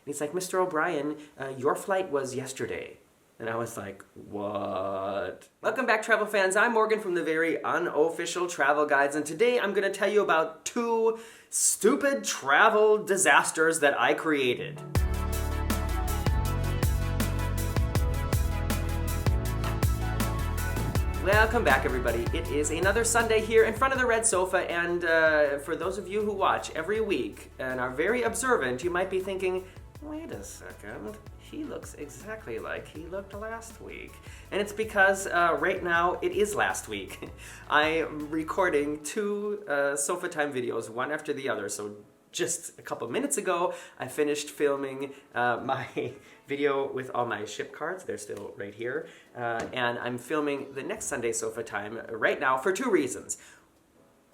he's like, Mr. O'Brien, your flight was yesterday. And I was like, what? Welcome back, travel fans. I'm Morgan from the very unofficial travel guides, and today I'm going to tell you about 2 stupid travel disasters that I created. Welcome back, everybody. It is another Sunday here in front of the red sofa, and for those of you who watch every week and are very observant, you might be thinking, wait a second, he looks exactly like he looked last week. And it's because right now it is last week. I'm recording 2 Sofatime videos, one after the other. So just a couple minutes ago, I finished filming my video with all my ship cards. They're still right here. And I'm filming the next Sunday Sofatime right now for 2 reasons.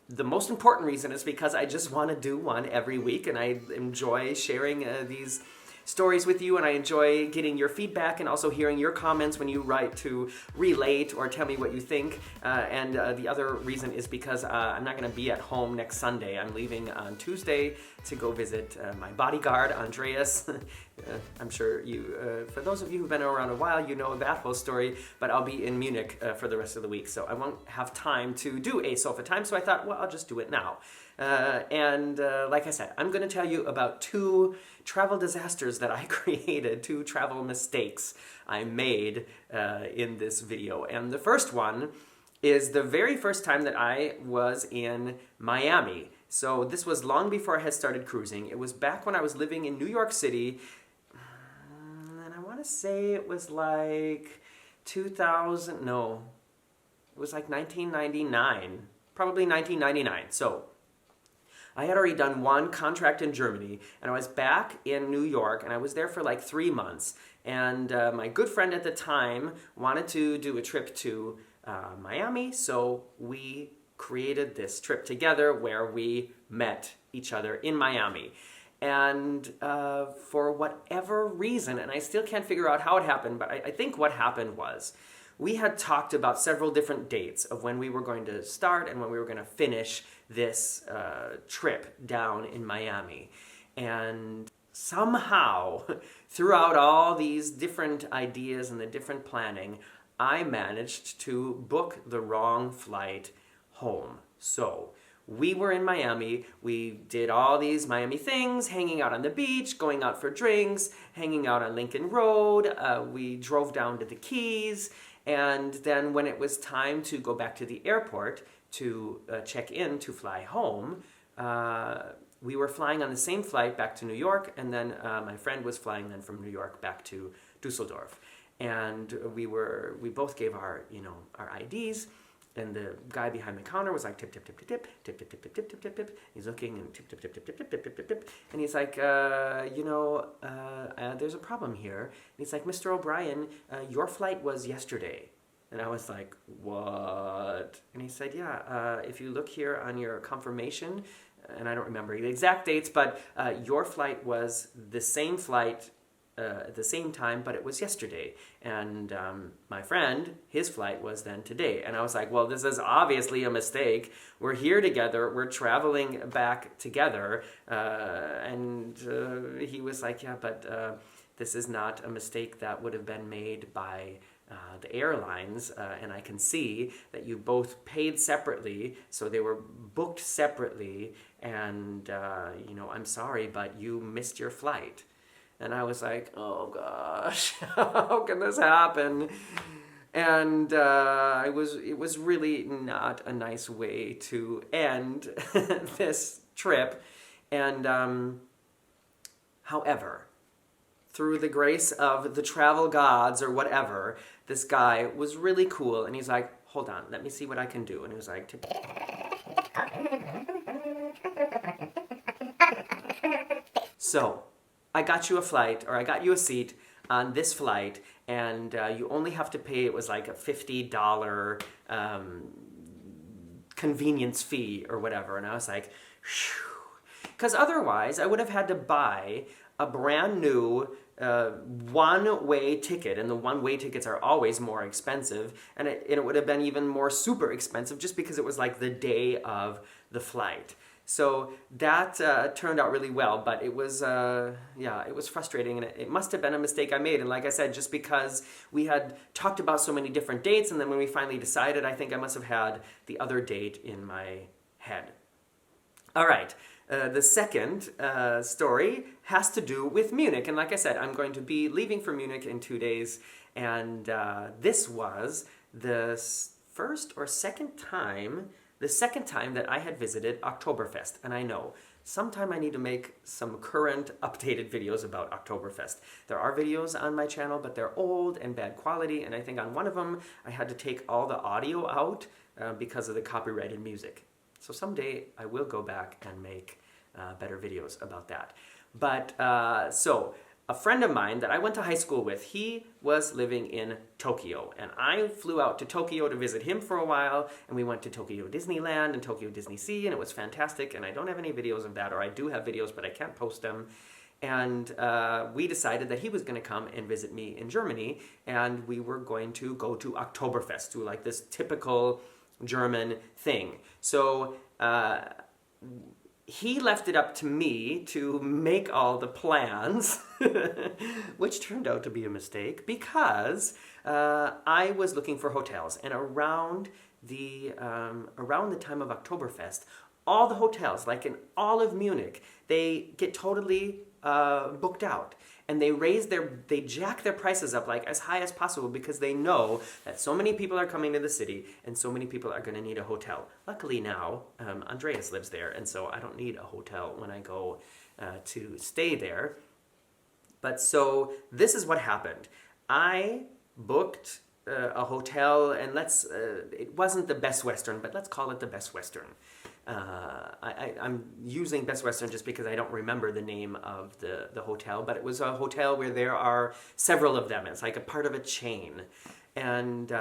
The most important reason is because I just want to do one every week, and I enjoy sharing these stories with you, and I enjoy getting your feedback and also hearing your comments when you write to relate or tell me what you think. And the other reason is because I'm not going to be at home next Sunday. I'm leaving on Tuesday to go visit my bodyguard, Andreas. I'm sure you, for those of you who've been around a while, you know that whole story, but I'll be in Munich for the rest of the week, so I won't have time to do a Sofatime, so I thought, well, I'll just do it now. Like I said, I'm going to tell you about 2 travel disasters that I created, 2 travel mistakes I made in this video. And the first one is the very first time that I was in Miami. So this was long before I had started cruising. It was back when I was living in New York City, and I want to say it was like 2000, no, it was like 1999, probably 1999. So I had already done 1 contract in Germany, and I was back in New York, and I was there for like 3 months. And my good friend at the time wanted to do a trip to Miami, so we created this trip together where we met each other in Miami. And for whatever reason, and I still can't figure out how it happened, but I think what happened was we had talked about several different dates of when we were going to start and when we were going to finish this trip down in Miami. And somehow, throughout all these different ideas and the different planning, I managed to book the wrong flight home. So we were in Miami, we did all these Miami things, hanging out on the beach, going out for drinks, hanging out on Lincoln Road, we drove down to the Keys, and then when it was time to go back to the airport to check in to fly home, we were flying on the same flight back to New York, and then my friend was flying then from New York back to Dusseldorf. And we both gave our IDs, and the guy behind the counter was like, tip, tip, tip, tip, tip, tip, tip, tip, tip, tip, tip, tip, tip. He's looking and tip, tip, tip, tip, tip, tip, tip, tip, tip, tip. And he's like, there's a problem here. And he's like, Mr. O'Brien, your flight was yesterday. And I was like, what? And he said, yeah, if you look here on your confirmation, and I don't remember the exact dates, but your flight was the same flight at the same time, but it was yesterday. And my friend, his flight was then today. And I was like, well, this is obviously a mistake. We're here together. We're traveling back together. And he was like, yeah, but this is not a mistake that would have been made by the airlines, and I can see that you both paid separately, so they were booked separately, and I'm sorry, but you missed your flight. And I was like, oh gosh, how can this happen? And it was really not a nice way to end this trip. And however, through the grace of the travel gods or whatever, this guy was really cool, and he's like, hold on, let me see what I can do. And he was like, so I got you a flight, or I got you a seat on this flight, and you only have to pay, it was like a $50 convenience fee or whatever. And I was like, because otherwise I would have had to buy a brand new one-way ticket, and the one-way tickets are always more expensive, and it would have been even more super expensive just because it was like the day of the flight. So that turned out really well, but it was, it was frustrating, and it must have been a mistake I made. And like I said, just because we had talked about so many different dates, and then when we finally decided, I think I must have had the other date in my head. All right. The second story has to do with Munich. And like I said, I'm going to be leaving for Munich in 2 days. And this was the second time that I had visited Oktoberfest. And I know, sometime I need to make some current, updated videos about Oktoberfest. There are videos on my channel, but they're old and bad quality. And I think on one of them, I had to take all the audio out because of the copyrighted music. So someday I will go back and make better videos about that. But so a friend of mine that I went to high school with, he was living in Tokyo. And I flew out to Tokyo to visit him for a while. And we went to Tokyo Disneyland and Tokyo Disney Sea. And it was fantastic. And I don't have any videos of that. Or I do have videos, but I can't post them. And we decided that he was going to come and visit me in Germany. And we were going to go to Oktoberfest, to like this typical German thing. So he left it up to me to make all the plans, which turned out to be a mistake because I was looking for hotels, and around the time of Oktoberfest, all the hotels, like in all of Munich, they get totally booked out. And they jack their prices up like as high as possible because they know that so many people are coming to the city and so many people are going to need a hotel. Luckily now, Andreas lives there, and so I don't need a hotel when I go to stay there. But so this is what happened. I booked a hotel, and it wasn't the Best Western, but let's call it the Best Western. I'm using Best Western just because I don't remember the name of the hotel, but it was a hotel where there are several of them. It's like a part of a chain. And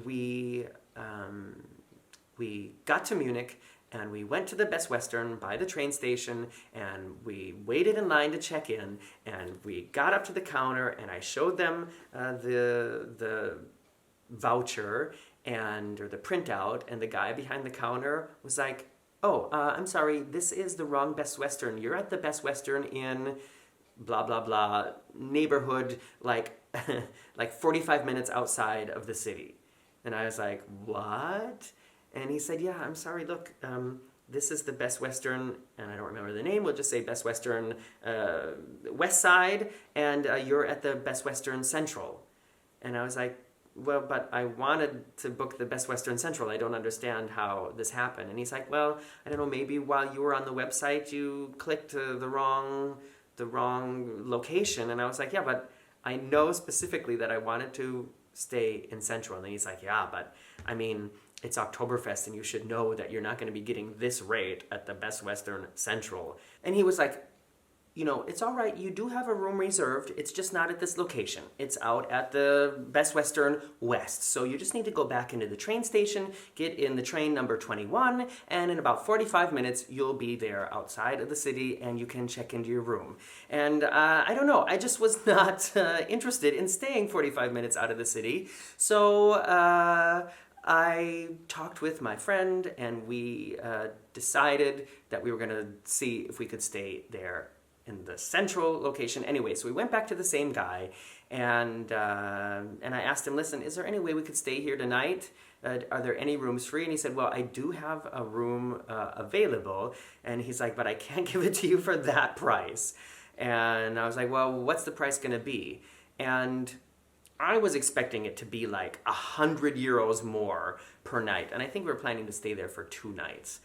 we got to Munich, and we went to the Best Western by the train station, and we waited in line to check in, and we got up to the counter, and I showed them the voucher, or the printout, and the guy behind the counter was like, "Oh, I'm sorry, this is the wrong Best Western. You're at the Best Western in blah, blah, blah neighborhood, like 45 minutes outside of the city." And I was like, "What?" And he said, "Yeah, I'm sorry, look, this is the Best Western," and I don't remember the name, we'll just say Best Western West Side, and you're at the Best Western Central." And I was like, "Well, but I wanted to book the Best Western Central. I don't understand how this happened." And he's like, "Well, I don't know, maybe while you were on the website you clicked the wrong location." And I was like, "Yeah, but I know specifically that I wanted to stay in Central." And then he's like, "Yeah, but I mean, it's Oktoberfest and you should know that you're not going to be getting this rate at the Best Western Central." And he was like, "You know, it's all right. You do have a room reserved. It's just not at this location. It's out at the Best Western West. So you just need to go back into the train station, get in the train number 21, and in about 45 minutes, you'll be there outside of the city and you can check into your room." And I don't know. I just was not interested in staying 45 minutes out of the city. So I talked with my friend, and we decided that we were going to see if we could stay there in the central location. Anyway, so we went back to the same guy, and I asked him, "Listen, is there any way we could stay here tonight? Are there any rooms free?" And he said, "Well, I do have a room available." And he's like, "But I can't give it to you for that price." And I was like, "Well, what's the price going to be?" And I was expecting it to be like 100 euros more per night. And I think we were planning to stay there for 2 nights.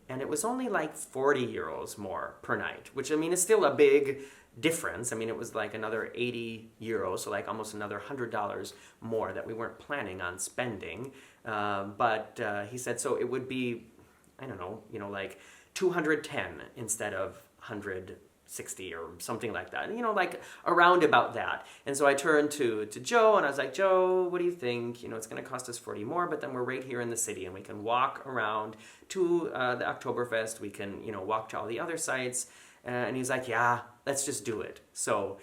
And it was only like 40 euros more per night, which, I mean, is still a big difference. I mean, it was like another 80 euros, so like almost another $100 more that we weren't planning on spending. But he said, so it would be, I don't know, like 210 instead of 160 or something like that, like around about that. And so I turned to Joe, and I was like, "Joe, what do you think? It's going to cost us 40 more, but then we're right here in the city, and we can walk around to the Oktoberfest. We can, walk to all the other sites." And he's like, "Yeah, let's just do it." So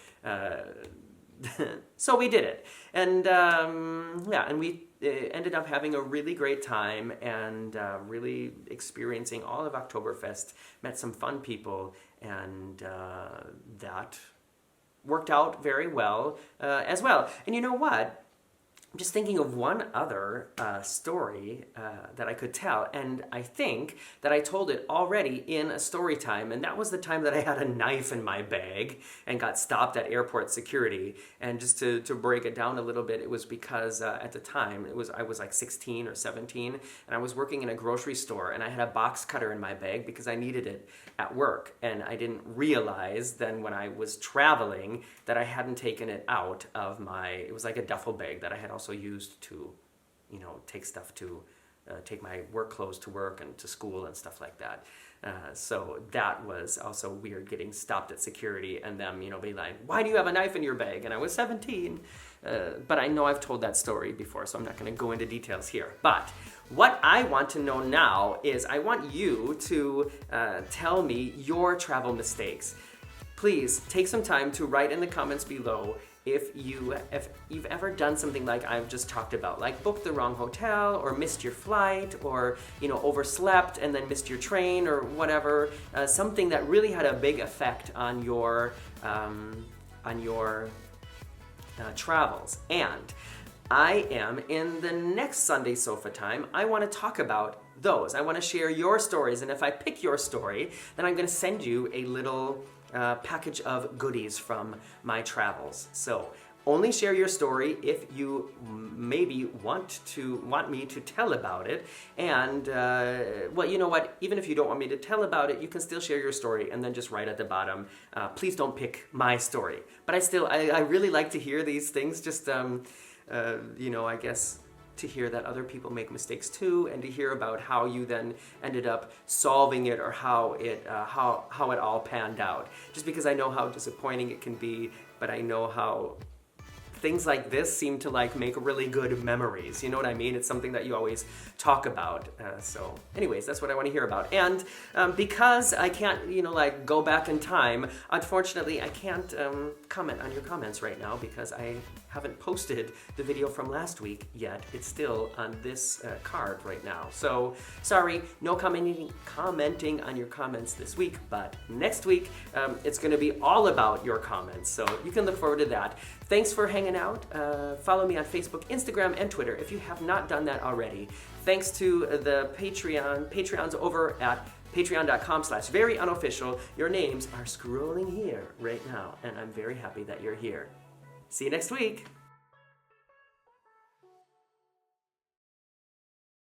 so we did it. And and we ended up having a really great time and really experiencing all of Oktoberfest, met some fun people, and that worked out very well as well. And you know what? I'm just thinking of one other story that I could tell, and I think that I told it already in a story time, and that was the time that I had a knife in my bag and got stopped at airport security. And just to break it down a little bit, it was because at the time I was like 16 or 17, and I was working in a grocery store, and I had a box cutter in my bag because I needed it at work, and I didn't realize then when I was traveling that I hadn't taken it out of it was like a duffel bag that I had also used to, take stuff to, take my work clothes to work and to school and stuff like that. So that was also weird, getting stopped at security and them, being like, why do you have a knife in your bag? And I was 17. But I know I've told that story before, so I'm not going to go into details here. But what I want to know now is I want you to tell me your travel mistakes. Please take some time to write in the comments below if you've ever done something like I've just talked about, like booked the wrong hotel or missed your flight or overslept and then missed your train or whatever, something that really had a big effect on your travels. And I am, in the next Sunday Sofatime, I want to talk about those. I want to share your stories, and if I pick your story, then I'm going to send you a little package of goodies from my travels. So only share your story if you maybe want me to tell about it. And well, you know what? Even if you don't want me to tell about it, you can still share your story and then just write at the bottom, please don't pick my story. But I really like to hear these things. Just I guess to hear that other people make mistakes too, and to hear about how you then ended up solving it, or how it all panned out. Just because I know how disappointing it can be, but I know how things like this seem to make really good memories. You know what I mean? It's something that you always talk about. So anyways, that's what I want to hear about. And because I can't, go back in time, unfortunately, I can't comment on your comments right now because I haven't posted the video from last week yet. It's still on this card right now. So sorry, no commenting on your comments this week, but next week it's going to be all about your comments. So you can look forward to that. Thanks for hanging out. Follow me on Facebook, Instagram, and Twitter if you have not done that already. Thanks to the Patreons over at patreon.com/veryunofficial. Your names are scrolling here right now, and I'm very happy that you're here. See you next week.